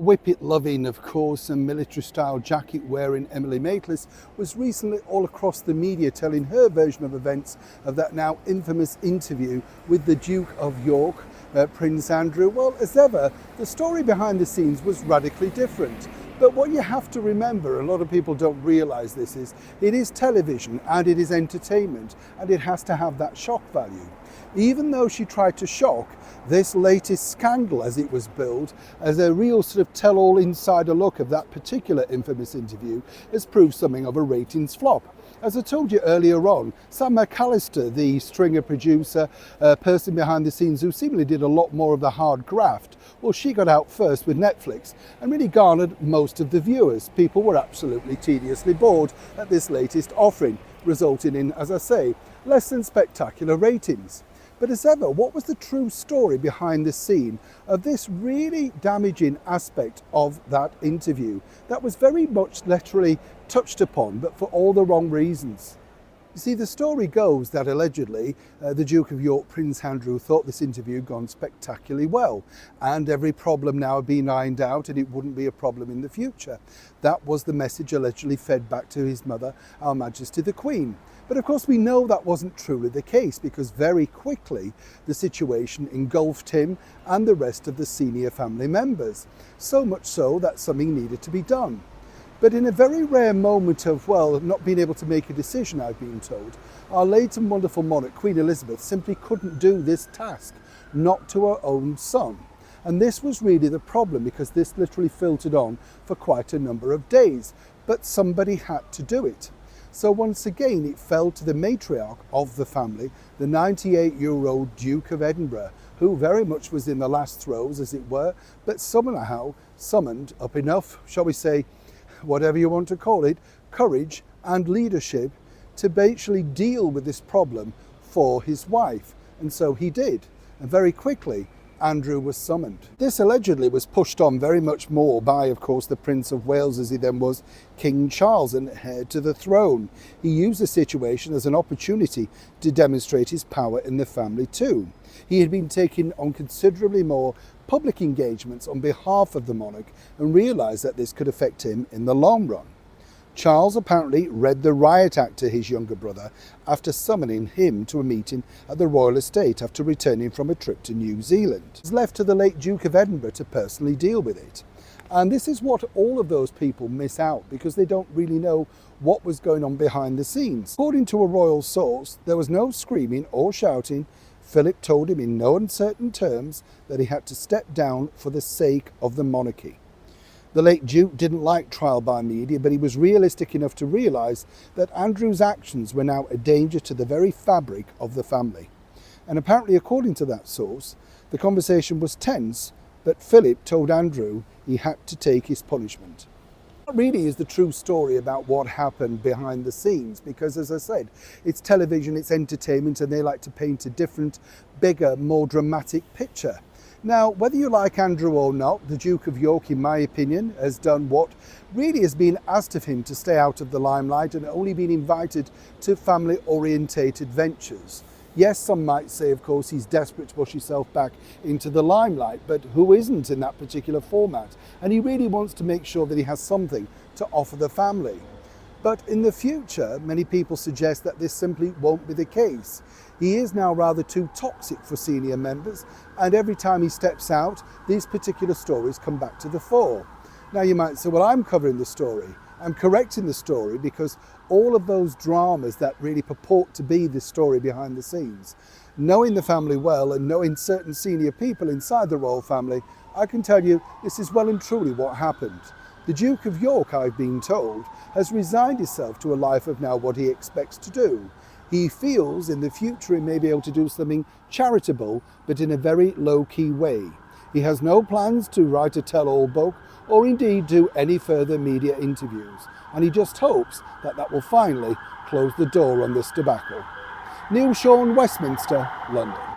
whippet-loving, of course, and military-style jacket-wearing Emily Maitlis was recently all across the media telling her version of events of that now infamous interview with the Duke of York, Prince Andrew. Well, as ever, the story behind the scenes was radically different. But what you have to remember, a lot of people don't realise this, is it is television and it is entertainment, and it has to have that shock value. Even though she tried to shock, this latest scandal, as it was billed, as a real sort of tell-all insider look of that particular infamous interview, has proved something of a ratings flop. As I told you earlier on, Sam McAllister, the stringer producer, person behind the scenes who seemingly did a lot more of the hard graft, well, she got out first with Netflix and really garnered most of the viewers. People were absolutely tediously bored at this latest offering, resulting in, as I say, less than spectacular ratings. But as ever, what was the true story behind the scene of this really damaging aspect of that interview that was very much literally touched upon, but for all the wrong reasons? You see, the story goes that allegedly the Duke of York, Prince Andrew, thought this interview had gone spectacularly well and every problem now had been ironed out and it wouldn't be a problem in the future. That was the message allegedly fed back to his mother, Her Majesty the Queen. But of course we know that wasn't truly the case, because very quickly the situation engulfed him and the rest of the senior family members. So much so that something needed to be done. But in a very rare moment of, well, not being able to make a decision, I've been told, our late and wonderful monarch, Queen Elizabeth, simply couldn't do this task, not to her own son. And this was really the problem, because this literally filtered on for quite a number of days. But somebody had to do it. So once again, it fell to the matriarch of the family, the 98-year-old Duke of Edinburgh, who very much was in the last throes, as it were, but somehow summoned up enough, shall we say, whatever you want to call it, courage and leadership to basically deal with this problem for his wife. And so he did. And very quickly, Andrew was summoned. This allegedly was pushed on very much more by, of course, the Prince of Wales, as he then was King Charles and heir to the throne. He used the situation as an opportunity to demonstrate his power in the family too. He had been taking on considerably more public engagements on behalf of the monarch and realised that this could affect him in the long run. Charles apparently read the Riot Act to his younger brother after summoning him to a meeting at the royal estate after returning from a trip to New Zealand. It was left to the late Duke of Edinburgh to personally deal with it. And this is what all of those people miss out, because they don't really know what was going on behind the scenes. According to a royal source, there was no screaming or shouting. Philip told him in no uncertain terms that he had to step down for the sake of the monarchy. The late Duke didn't like trial by media, but he was realistic enough to realise that Andrew's actions were now a danger to the very fabric of the family. And apparently, according to that source, the conversation was tense, but Philip told Andrew he had to take his punishment. That really is the true story about what happened behind the scenes, because as I said, it's television, it's entertainment, and they like to paint a different, bigger, more dramatic picture. Now, whether you like Andrew or not, the Duke of York, in my opinion, has done what really has been asked of him to stay out of the limelight and only been invited to family-orientated ventures. Yes, some might say, of course, he's desperate to push himself back into the limelight, but who isn't in that particular format? And he really wants to make sure that he has something to offer the family. But in the future, many people suggest that this simply won't be the case. He is now rather too toxic for senior members, and every time he steps out, these particular stories come back to the fore. Now you might say, well, I'm covering the story. I'm correcting the story, because all of those dramas that really purport to be the story behind the scenes, knowing the family well and knowing certain senior people inside the royal family, I can tell you this is well and truly what happened. The Duke of York, I've been told, has resigned himself to a life of now what he expects to do. He feels in the future he may be able to do something charitable, but in a very low-key way. He has no plans to write a tell-all book or indeed do any further media interviews, and he just hopes that that will finally close the door on this debacle. Neil Sean, Westminster, London.